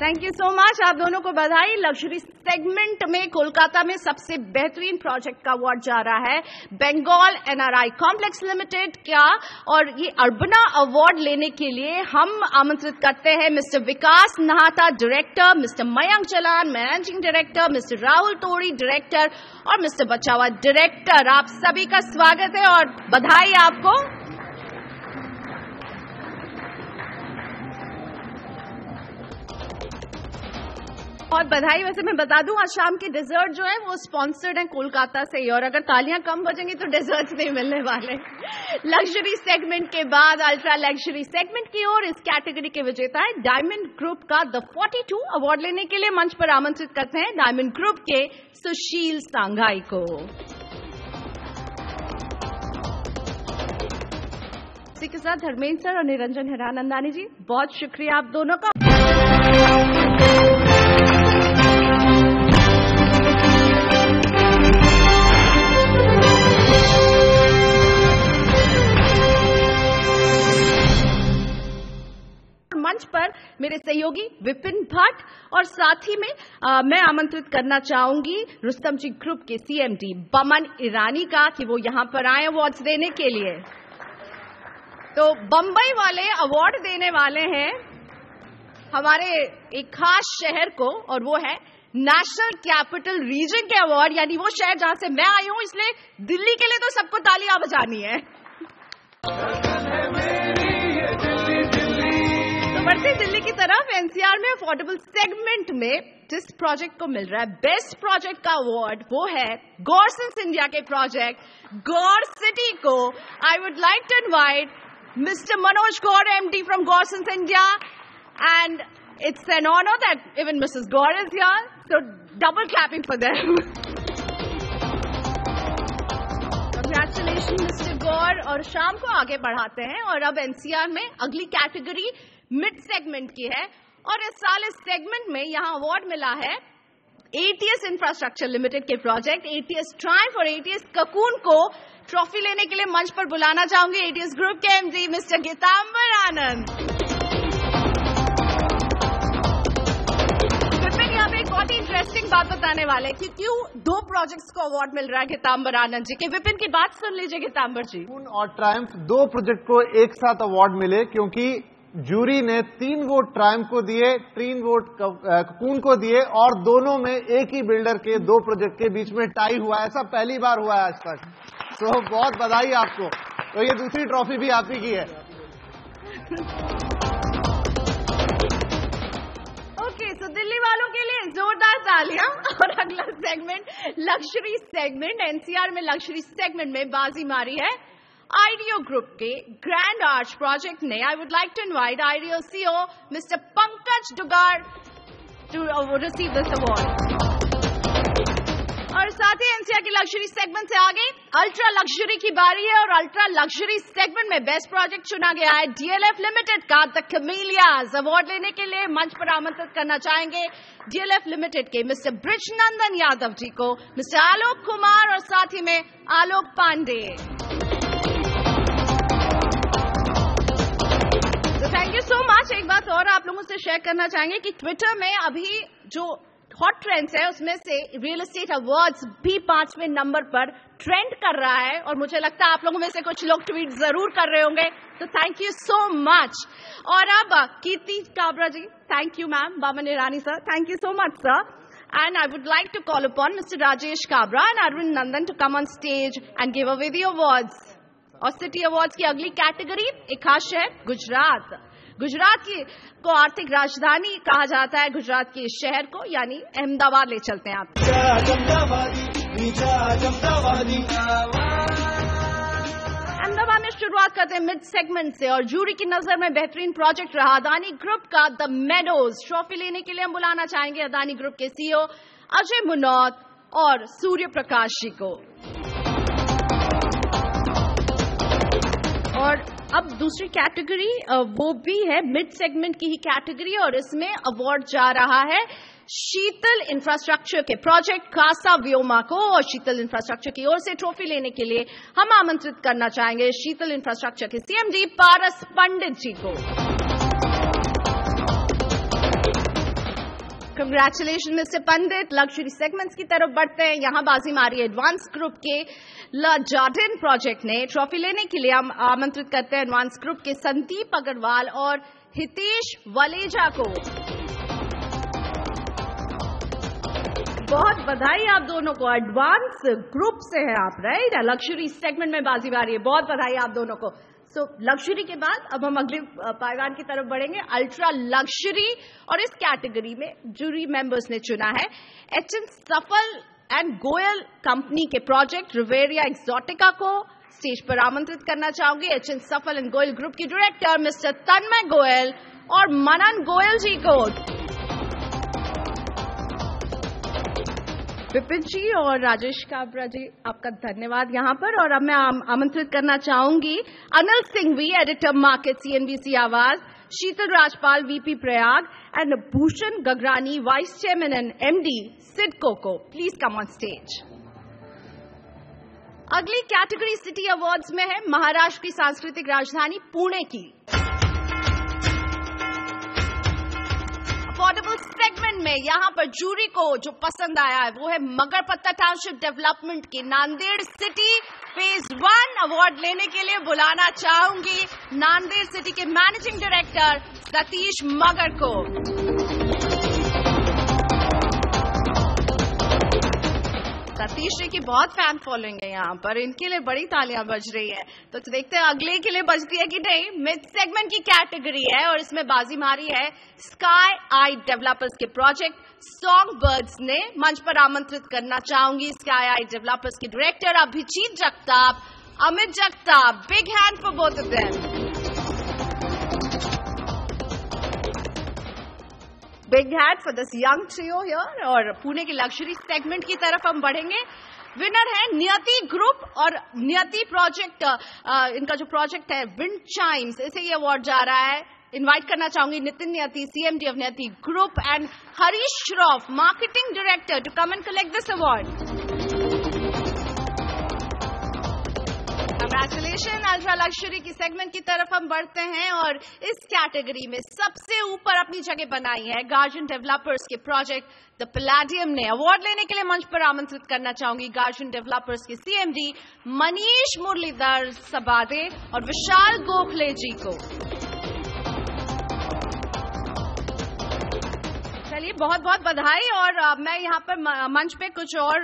Thank you so much, आप दोनों को बधाई। लग्जरी सेगमेंट में कोलकाता में सबसे बेहतरीन प्रोजेक्ट का अवार्ड जा रहा है बंगाल NRI कॉम्प्लेक्स लिमिटेड का, और ये अर्बना अवार्ड लेने के लिए हम आमंत्रित करते हैं मिस्टर विकास नहाता डायरेक्टर, मिस्टर मयंक चलान मैनेजिंग डायरेक्टर, मिस्टर राहुल तोड़ी डायरेक्टर, और मिस्टर बचावा डायरेक्टर। आप सभी का स्वागत है और बधाई आपको। और बधाई। वैसे मैं बता दूं, आज शाम के डेजर्ट जो है वो स्पॉन्सर्ड है कोलकाता से ही, और अगर तालियां कम बजेंगी तो डेजर्ट्स नहीं मिलने वाले। लग्जरी सेगमेंट के बाद अल्ट्रा लग्जरी सेगमेंट की ओर इस कैटेगरी के विजेता है डायमंड ग्रुप का द 42 अवार्ड लेने के लिए मंच पर आमंत्रित करते हैं डायमंड ग्रुप के सुशील सांघाई को। इसी के साथ धर्मेंद्र सर और निरंजन हीरानंदानी जी, बहुत शुक्रिया आप दोनों का। मंच पर मेरे सहयोगी विपिन भट्ट, और साथ ही में मैं आमंत्रित करना चाहूंगी रुस्तम जी ग्रुप के CMD बमन ईरानी का कि वो यहां पर आए अवार्ड्स देने के लिए। तो बंबई वाले अवार्ड देने वाले हैं हमारे एक खास शहर को, और वो है नेशनल कैपिटल रीजन के अवार्ड, यानी वो शहर जहां से मैं आई हूं, इसलिए दिल्ली के लिए तो सबको तालियां बजानी है। तो बढ़ते दिल्ली की तरफ, NCR में अफोर्डेबल सेगमेंट में जिस प्रोजेक्ट को मिल रहा है बेस्ट प्रोजेक्ट का अवार्ड, वो है गॉर्सन्स इंडिया के प्रोजेक्ट गौर सिटी को। I would like to invite Mr. Manoj Gaur, MD from Gorsons India, and it's an honor that even Mrs. Gaur is here, so double clapping for them. Congratulations, Mr. Gaur, और शाम को आगे बढ़ाते हैं, और अब NCR में अगली कैटेगरी मिड सेगमेंट की है, और इस साल इस सेगमेंट में यहाँ अवार्ड मिला है ATS इंफ्रास्ट्रक्चर लिमिटेड के प्रोजेक्ट ATS ट्रायम्फ और ATS ककून को। ट्रॉफी लेने के लिए मंच पर बुलाना चाहूंगी ATS ग्रुप के MD मिस्टर गीतांबर आनंद। विपिन यहाँ पे एक बहुत ही इंटरेस्टिंग बात बताने वाले हैं कि क्यों दो प्रोजेक्ट्स को अवार्ड मिल रहा है गीतांबर आनंद जी के। विपिन की बात सुन लीजिए गीतांबर जी। और ट्रायम्फ दो प्रोजेक्ट को एक साथ अवार्ड मिले क्योंकि जूरी ने 3 वोट ट्रायम्फ को दिए, 3 वोट ककून को दिए, और दोनों में एक ही बिल्डर के दो प्रोजेक्ट के बीच में टाई हुआ। ऐसा पहली बार हुआ है आज तक, तो बहुत बधाई आपको। तो ये दूसरी ट्रॉफी भी आप ही की है। ओके, तो दिल्ली वालों के लिए जोरदार तालियां। और अगला सेगमेंट लग्जरी सेगमेंट, NCR में लग्जरी सेगमेंट में बाजी मारी है आइडियो ग्रुप के ग्रैंड आर्च प्रोजेक्ट ने। I would like to invite आइडियो CEO mister Pankaj Dugar to receive this award. और साथ ही NCR की लग्जरी सेगमेंट से आगे अल्ट्रा लग्जरी की बारी है, और अल्ट्रा लग्जरी सेगमेंट में बेस्ट प्रोजेक्ट चुना गया है DLF लिमिटेड का द कैमेलियाज। अवार्ड लेने के लिए मंच पर आमंत्रित करना चाहेंगे DLF लिमिटेड के मिस्टर ब्रिजनंदन यादव जी को, मिस्टर आलोक कुमार, और साथ ही में Alok Pandey. Thank you so much. एक बात और आप लोगों से शेयर करना चाहेंगे कि ट्विटर में अभी जो हॉट ट्रेंड्स है उसमें से रियल एस्टेट अवार्ड्स भी 5वें नंबर पर ट्रेंड कर रहा है, और मुझे लगता है आप लोगों में से कुछ लोग ट्वीट जरूर कर रहे होंगे, तो थैंक यू सो मच। और अब Kirti Kabra ji, thank you ma'am, Boman Irani sir, thank you so much sir, and I would like to call upon Mr. Rajesh Kabra and Arvind Nandan to come on stage and give away the awards. और city awards की अगली category एक खास शहर गुजरात। गुजरात की को आर्थिक राजधानी कहा जाता है, गुजरात के इस शहर को, यानी अहमदाबाद ले चलते हैं आप। अहमदाबाद में शुरुआत करते हैं मिड सेगमेंट से, और जूरी की नजर में बेहतरीन प्रोजेक्ट रहा अदानी ग्रुप का द मेडोज। ट्रॉफी लेने के लिए हम बुलाना चाहेंगे अदानी ग्रुप के सीईओ अजय मुनौत और सूर्य प्रकाश जी को। और अब दूसरी कैटेगरी वो भी है मिड सेगमेंट की ही कैटेगरी, और इसमें अवार्ड जा रहा है शीतल इंफ्रास्ट्रक्चर के प्रोजेक्ट कासा व्योमा को। और शीतल इंफ्रास्ट्रक्चर की ओर से ट्रॉफी लेने के लिए हम आमंत्रित करना चाहेंगे शीतल इंफ्रास्ट्रक्चर के सीएमडी पारस पंडित जी को। कंग्रेचुलेशन मिस्टर पंडित। लग्जरी सेगमेंट्स की तरफ बढ़ते हैं। यहां बाजी मारी एडवांस ग्रुप के ला जार्डिन प्रोजेक्ट ने। ट्रॉफी लेने के लिए हम आमंत्रित करते हैं एडवांस ग्रुप के संदीप अग्रवाल और हितेश वलेजा को। बहुत बधाई आप दोनों को, एडवांस ग्रुप से हैं आप, राइट? लग्जरी सेगमेंट में बाजी मारी है, बहुत बधाई आप दोनों को। सो लग्जरी के बाद अब हम अगले पायदान की तरफ बढ़ेंगे, अल्ट्रा लग्जरी, और इस कैटेगरी में जूरी मेंबर्स ने चुना है एचएन सफल एंड गोयल कंपनी के प्रोजेक्ट रिवेरिया एक्सोटिका को। स्टेज पर आमंत्रित करना चाहूंगी एचएन सफल एंड गोयल ग्रुप की डायरेक्टर मिस्टर तन्मय गोयल और मनन गोयल जी को। विपिन जी और राजेश काबरा जी, आपका धन्यवाद यहां पर। और अब मैं आमंत्रित करना चाहूंगी Anil Singhvi, editor market CNBC Awaaz, Sheetal Rajpal, VP Prayag, and Bhushan Gagrani, vice chairman and MD CIDCO को। Please come on stage. अगली कैटेगरी सिटी अवार्ड्स में है महाराष्ट्र की सांस्कृतिक राजधानी पुणे की। अफोर्डेबल सेगमेंट में यहां पर जूरी को जो पसंद आया है वो है मगरपत्ता टाउनशिप डेवलपमेंट की नांदेड़ सिटी फेज 1। अवार्ड लेने के लिए बुलाना चाहूंगी नांदेड़ सिटी के मैनेजिंग डायरेक्टर सतीश मगर को। सतीश जी की बहुत फैन फॉलोइंग है यहाँ पर, इनके लिए बड़ी तालियां बज रही है। तो देखते हैं अगले के लिए बजती है कि नहीं। मिड सेगमेंट की कैटेगरी है और इसमें बाजी मारी है स्काई आई डेवलपर्स के प्रोजेक्ट सॉन्ग बर्ड्स ने। मंच पर आमंत्रित करना चाहूंगी स्काई आई डेवलपर्स के director Abhijeet Jagtap, Amit Jagtap. Big hand for both of them. Big hand for this young trio here. और पुणे की लग्जरी सेगमेंट की तरफ हम बढ़ेंगे। विनर है नियति ग्रुप और नियति प्रोजेक्ट। इनका जो प्रोजेक्ट है विंड चाइम्स, इसे ये अवार्ड जा रहा है। इनवाइट करना चाहूंगी Nitin Niyati, CMD of Niyati group, and Harish Shroff, marketing director, to come and collect this award. Congratulation. Ultra luxury की सेगमेंट की तरफ हम बढ़ते हैं और इस कैटेगरी में सबसे ऊपर अपनी जगह बनाई है गार्जन डेवलपर्स के प्रोजेक्ट द पैलेडियम ने। अवार्ड लेने के लिए मंच पर आमंत्रित करना चाहूंगी गार्जन डेवलपर्स के सीएमडी मनीष मुरलीधर सबादे और विशाल गोखले जी को। चलिए बहुत बहुत बधाई। और मैं यहाँ पर मंच पे कुछ और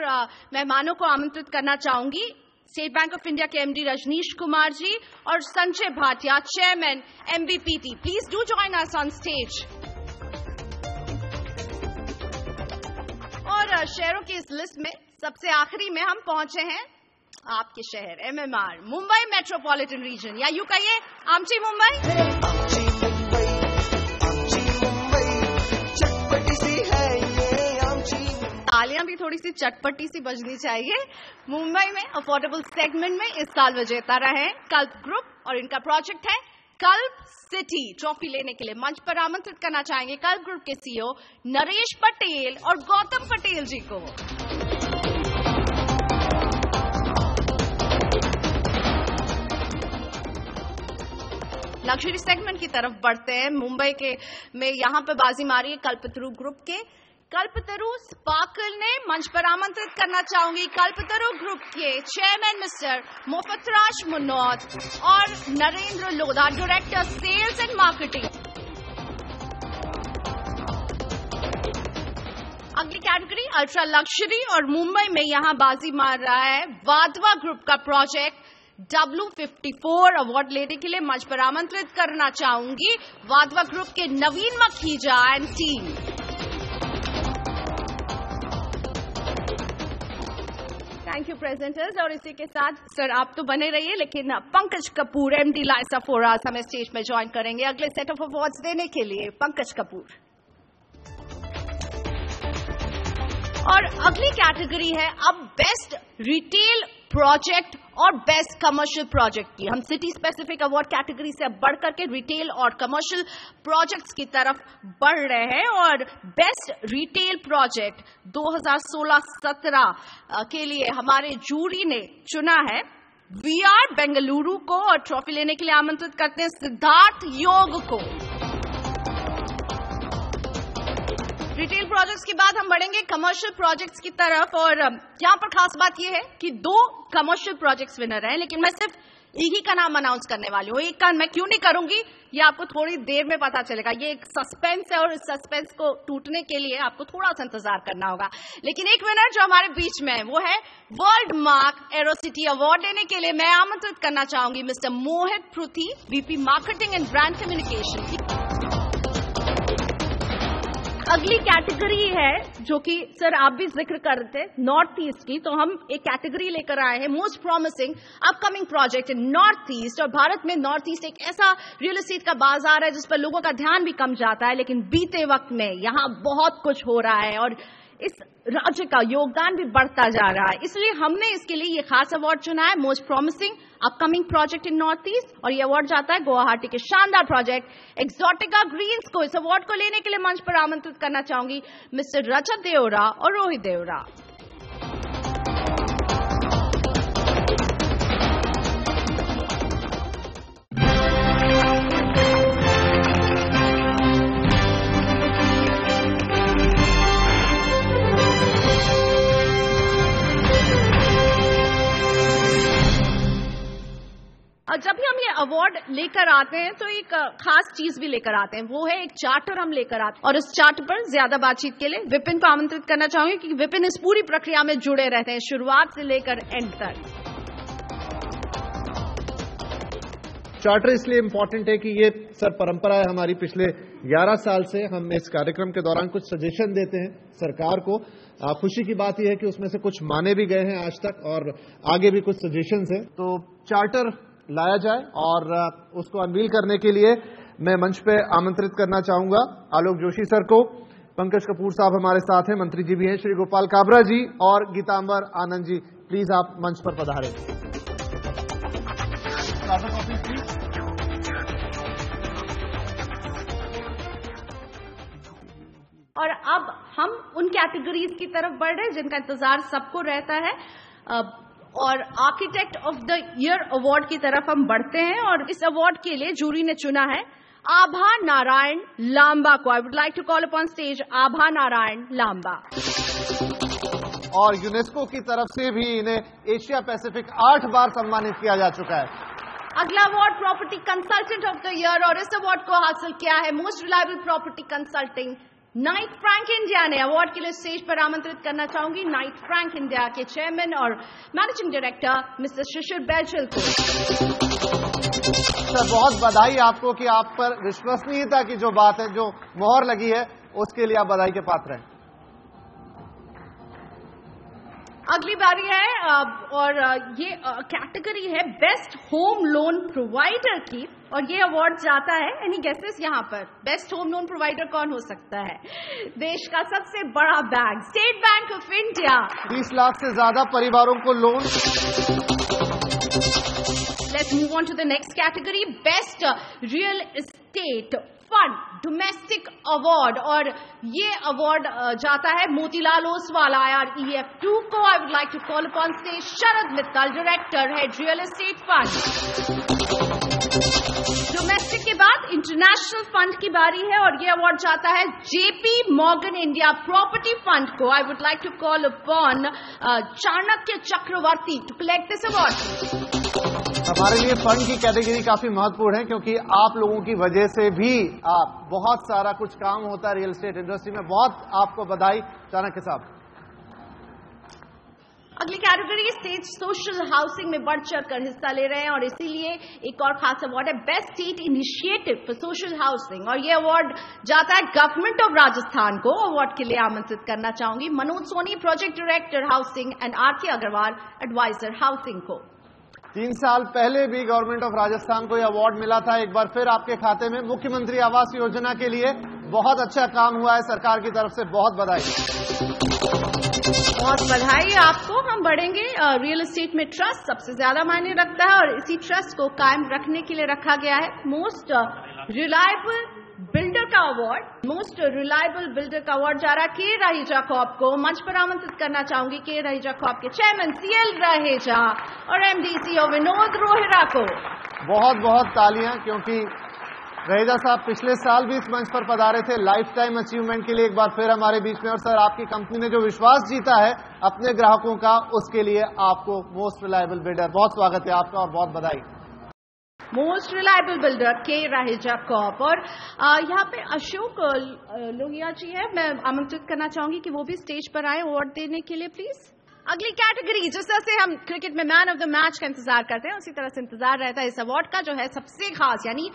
मेहमानों को आमंत्रित करना चाहूंगी। स्टेट बैंक ऑफ इंडिया के एमडी रजनीश कुमार जी और Sanjay Bhatia, chairman MBPT. Please do join us on stage. और शहरों की इस लिस्ट में सबसे आखिरी में हम पहुंचे हैं आपके शहर एमएमआर, मुंबई मेट्रोपॉलिटन रीजन, या यूं कहिए आमची मुंबई। तालियां भी थोड़ी सी चटपटी सी बजनी चाहिए। मुंबई में अफोर्डेबल सेगमेंट में इस साल विजेता रहे कल्प ग्रुप और इनका प्रोजेक्ट है कल्प सिटी। ट्रॉफी लेने के लिए मंच पर आमंत्रित करना चाहेंगे कल्प ग्रुप के सीईओ नरेश पटेल और गौतम पटेल जी को। लग्जरी सेगमेंट की तरफ बढ़ते हैं। मुंबई के में यहां पे बाजी मारी है कल्पतरु ग्रुप के। कल्पतरु स्पार्कल ने मंच पर आमंत्रित करना चाहूंगी कल्पतरु ग्रुप के चेयरमैन मिस्टर मोफतराज मुन्नौत और Narendra Lodha, director sales and marketing. अगली कैटेगरी अल्ट्रा लग्जरी और मुंबई में यहां बाजी मार रहा है वाधवा ग्रुप का प्रोजेक्ट W54 अवार्ड लेने के लिए मंच पर आमंत्रित करना चाहूंगी वाधवा ग्रुप के Naveen Makhija and team. Thank you presenters. और इसी के साथ सर आप तो बने रहिए, लेकिन पंकज कपूर MD लाइसा फोरास हमें स्टेज में ज्वाइन करेंगे अगले सेट ऑफ अवार्ड्स देने के लिए। पंकज कपूर। और अगली कैटेगरी है अब बेस्ट रिटेल प्रोजेक्ट और बेस्ट कमर्शियल प्रोजेक्ट की। हम सिटी स्पेसिफिक अवार्ड कैटेगरी से अब बढ़कर के रिटेल और कमर्शियल प्रोजेक्ट्स की तरफ बढ़ रहे हैं। और बेस्ट रिटेल प्रोजेक्ट 2016-17 के लिए हमारे जूरी ने चुना है VR बेंगलुरु को और ट्रॉफी लेने के लिए आमंत्रित करते हैं सिद्धार्थ योग को। रिटेल प्रोजेक्ट्स के बाद हम बढ़ेंगे कमर्शियल प्रोजेक्ट्स की तरफ। और यहां पर खास बात यह है कि 2 कमर्शियल प्रोजेक्ट्स विनर हैं, लेकिन मैं सिर्फ एक ही का नाम अनाउंस करने वाली हूं। एक का मैं क्यों नहीं करूंगी ये आपको थोड़ी देर में पता चलेगा। ये एक सस्पेंस है और इस सस्पेंस को टूटने के लिए आपको थोड़ा सा इंतजार करना होगा। लेकिन एक विनर जो हमारे बीच में है वो है वर्ल्ड मार्क एरोसिटी अवार्ड लेने के लिए मैं आमंत्रित करना चाहूंगी mister Mohit Prithvi, VP marketing and brand communication. अगली कैटेगरी है जो कि सर आप भी जिक्र कर रहे थे नॉर्थ ईस्ट की, तो हम एक कैटेगरी लेकर आए हैं most promising upcoming project in north east. और भारत में नॉर्थ ईस्ट एक ऐसा रियल एस्टेट का बाजार है जिस पर लोगों का ध्यान भी कम जाता है, लेकिन बीते वक्त में यहां बहुत कुछ हो रहा है और इस राज्य का योगदान भी बढ़ता जा रहा है। इसलिए हमने इसके लिए ये खास अवार्ड चुना है most promising upcoming project in north east. और ये अवार्ड जाता है गुवाहाटी के शानदार प्रोजेक्ट एक्सोटिका ग्रीन्स को। इस अवार्ड को लेने के लिए मंच पर आमंत्रित करना चाहूंगी मिस्टर रजत देवरा और रोहित देवरा। जब भी हम ये अवार्ड लेकर आते हैं तो एक खास चीज भी लेकर आते हैं, वो है एक चार्टर हम लेकर आते हैं। और इस चार्टर पर ज्यादा बातचीत के लिए विपिन को आमंत्रित करना चाहूंगी क्योंकि विपिन इस पूरी प्रक्रिया में जुड़े रहते हैं शुरुआत से लेकर एंड तक। चार्टर इसलिए इंपॉर्टेंट है कि ये सर परंपरा है हमारी, पिछले 11 साल से हम इस कार्यक्रम के दौरान कुछ सजेशन देते हैं सरकार को। खुशी की बात यह है कि उसमें से कुछ माने भी गए हैं आज तक और आगे भी कुछ सजेशंस हैं। तो चार्टर लाया जाए और उसको अनवील करने के लिए मैं मंच पे आमंत्रित करना चाहूंगा आलोक जोशी सर को। पंकज कपूर साहब हमारे साथ हैं, मंत्री जी भी हैं, श्री गोपाल काबरा जी और गीतांबर आनंद जी, प्लीज आप मंच पर पधारें। और अब हम उन कैटेगरीज की तरफ बढ़ रहे हैं जिनका इंतजार सबको रहता है। और architect of the year award की तरफ हम बढ़ते हैं और इस अवार्ड के लिए जूरी ने चुना है आभा नारायण लांबा को। I would like to call upon stage Abha Narayan Lamba. और यूनेस्को की तरफ से भी इन्हें एशिया पैसिफिक 8 बार सम्मानित किया जा चुका है। अगला award property consultant of the year और इस अवार्ड को हासिल किया है most reliable property consulting Knight Frank India ने। अवार्ड के लिए स्टेज पर आमंत्रित करना चाहूंगी नाइट फ्रैंक इंडिया के चेयरमैन और मैनेजिंग डायरेक्टर मिस्टर शिशिर बैजल को। सर बहुत बधाई आपको कि आप पर विश्वसनीयता की जो बात है, जो मोहर लगी है, उसके लिए आप बधाई के पात्र हैं। अगली बारी है और ये कैटेगरी है बेस्ट होम लोन प्रोवाइडर की और ये अवार्ड जाता है, एनी गेसेस यहाँ पर बेस्ट होम लोन प्रोवाइडर कौन हो सकता है? देश का सबसे बड़ा bank state bank of India 20 lakh से ज्यादा परिवारों को loan. Let's move on to the next category best real estate fund domestic award और ये अवार्ड जाता है मोतीलाल ओसवाल IREF2 को। I would like to call upon stage Sharad Mittal, director head real estate fund. Domestic बाद इंटरनेशनल फंड की बारी है और ये अवार्ड जाता है JP Morgan India property fund को. I would like to call upon Chanakya Chakravarti to collect this award. हमारे लिए फंड की कैटेगरी काफी महत्वपूर्ण है क्योंकि आप लोगों की वजह से भी बहुत सारा कुछ काम होता है रियल एस्टेट इंडस्ट्री में. बहुत आपको बधाई चाणक्य साहब. अगली कैटेगरी स्टेट सोशल हाउसिंग में बढ़ चढ़ कर हिस्सा ले रहे हैं और इसीलिए एक और खास अवार्ड है best state initiative for social housing और ये अवार्ड जाता है गवर्नमेंट ऑफ राजस्थान को. अवार्ड के लिए आमंत्रित करना चाहूंगी Manoj Soni project director housing and RK Agarwal adviser housing को. 3 साल पहले भी गवर्नमेंट ऑफ राजस्थान को यह अवार्ड मिला था. एक बार फिर आपके खाते में मुख्यमंत्री आवास योजना के लिए बहुत अच्छा काम हुआ है सरकार की तरफ से. बहुत बधाई. बहुत बधाई आपको. हम बढ़ेंगे. रियल एस्टेट में ट्रस्ट सबसे ज्यादा मायने रखता है और इसी ट्रस्ट को कायम रखने के लिए रखा गया है मोस्ट रिलायबल बिल्डर का अवार्ड. मोस्ट रिलायबल बिल्डर का अवार्ड जा रहा है के रहेजा कॉर्प को. मंच पर आमंत्रित करना चाहूंगी के रहेजा कॉर्प के चेयरमैन CL रहेजा और MD CEO विनोद रोहिरा को. बहुत बहुत तालियां क्योंकि रहेजा साहब पिछले साल भी इस मंच पर पधारे थे लाइफ टाइम अचीवमेंट के लिए एक बार फिर हमारे बीच में. और सर आपकी कंपनी ने जो विश्वास जीता है अपने ग्राहकों का उसके लिए आपको मोस्ट रिलायबल बिल्डर बहुत स्वागत है आपका और बहुत बधाई. मोस्ट रिलायबल बिल्डर के रहेजा कॉर्प. और यहाँ पे अशोक लोहिया जी है. मैं आमंत्रित करना चाहूंगी कि वो भी स्टेज पर आए अवार्ड देने के लिए प्लीज. अगली कैटेगरी जिस तरह से हम क्रिकेट में मैन ऑफ द मैच का इंतजार करते हैं उसी तरह से इंतजार रहता है इस अवार्ड का जो है सबसे खास यानी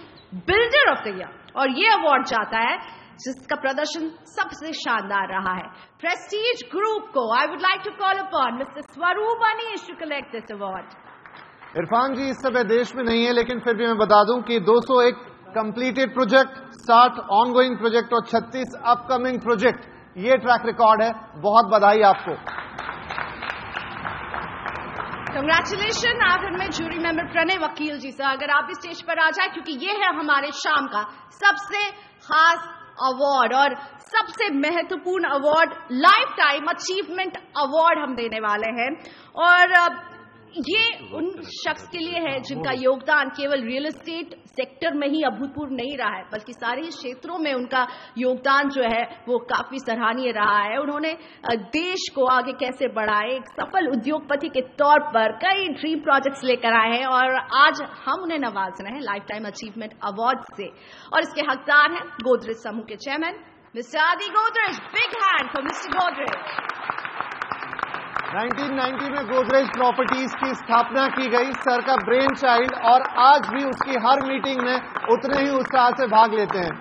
बिल्डर ऑफ द ईयर. और ये अवार्ड जाता है जिसका प्रदर्शन सबसे शानदार रहा है प्रेस्टीज ग्रुप को. I would like to call upon mister Swaroop Anish to collect this award. Irfan ji इस समय देश में नहीं है लेकिन फिर भी मैं बता दूं कि 201 कंप्लीटेड प्रोजेक्ट, 60 ऑनगोइंग प्रोजेक्ट और 36 अपकमिंग प्रोजेक्ट, ये ट्रैक रिकॉर्ड है. बहुत बधाई आपको. कंग्रेचुलेशन. आखिर में जूरी मेंबर प्रणय वकील जी से अगर आप भी स्टेज पर आ जाए क्योंकि ये है हमारे शाम का सबसे खास अवार्ड और सबसे महत्वपूर्ण award life time achievement award हम देने वाले हैं. और ये उन शख्स के लिए है जिनका योगदान केवल रियल एस्टेट सेक्टर में ही अभूतपूर्व नहीं रहा है बल्कि सारे क्षेत्रों में उनका योगदान जो है वो काफी सराहनीय रहा है. उन्होंने देश को आगे कैसे बढ़ाए एक सफल उद्योगपति के तौर पर कई ड्रीम प्रोजेक्ट्स लेकर आए हैं और आज हम उन्हें नवाज रहे हैं लाइफ टाइम अचीवमेंट अवार्ड से. और इसके हकदार हैं गोदरेज समूह के चेयरमैन मिस्टर आदि Godrej. Big hand for mister Godrej. 1990 में गोदरेज प्रॉपर्टीज की स्थापना की गई. सर का ब्रेन चाइल्ड और आज भी उसकी हर मीटिंग में उतने ही उत्साह से भाग लेते हैं.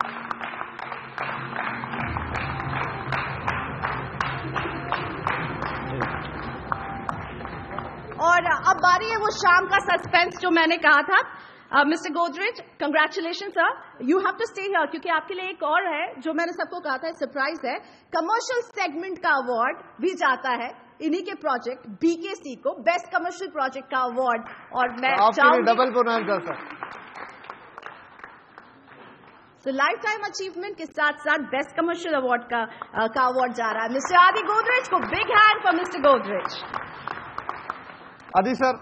और अब बारी है वो शाम का सस्पेंस जो मैंने कहा था. Mister Godrej congratulation sir. You have to stay here क्योंकि आपके लिए एक और है जो मैंने सबको कहा था सरप्राइज है. कमर्शियल सेगमेंट का अवार्ड भी जाता है इन्हीं के प्रोजेक्ट BKC को बेस्ट कमर्शियल प्रोजेक्ट का अवार्ड. और मैं चाहूंगी डबल बोनस सर. तो लाइफ टाइम अचीवमेंट के साथ साथ बेस्ट कमर्शियल अवार्ड का अवार्ड जा रहा है मिस्टर आदि गोदरेज को. Big hand for mister Godrej. आदि सर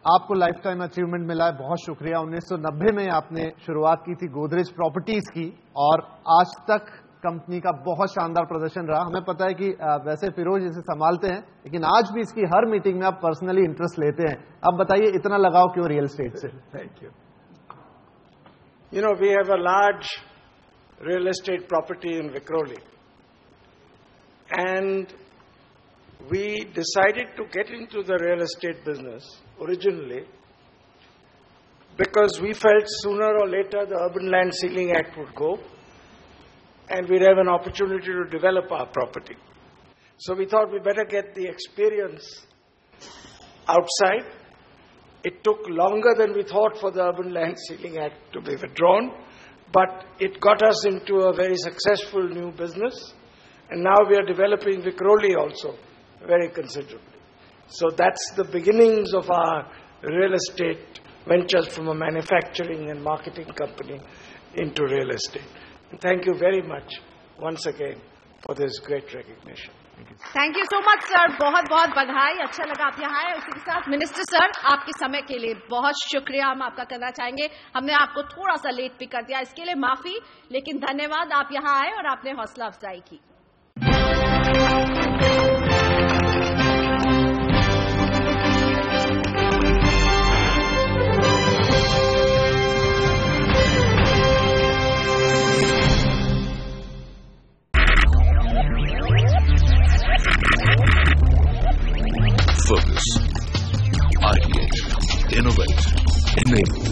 आपको लाइफ टाइम अचीवमेंट मिला है. बहुत शुक्रिया. 1990 में आपने शुरुआत की थी गोदरेज प्रॉपर्टीज की और आज तक कंपनी का बहुत शानदार प्रदर्शन रहा. हमें पता है कि वैसे फिरोज इसे संभालते हैं लेकिन आज भी इसकी हर मीटिंग में आप पर्सनली इंटरेस्ट लेते हैं. अब बताइए इतना लगाव क्यों रियल एस्टेट से? Thank you. You know, we have a large real estate property in Vikhroli. And we decided to get into the real estate business originally because we felt sooner or later the Urban Land Ceiling Act would go and we'd have an opportunity to develop our property. So we thought we better get the experience outside. It took longer than we thought for the Urban Land Ceiling Act to be withdrawn, but it got us into a very successful new business, and now we are developing Vikhroli also very considerably. So that's the beginnings of our real estate ventures from a manufacturing and marketing company into real estate. And thank you very much once again for this great recognition. Thank you so much sir, बहुत बहुत बधाई, अच्छा लगा आप यहाँ आए। उसी के साथ मिनिस्टर सर, आपके समय के लिए बहुत शुक्रिया हम आपका करना चाहेंगे। हमने आपको थोड़ा सा लेट भी कर दिया, इसके लिए माफी, लेकिन धन्यवाद, आप यहाँ आए और आपने हौसला अफजाई की। Focus, ideate, innovate, enable.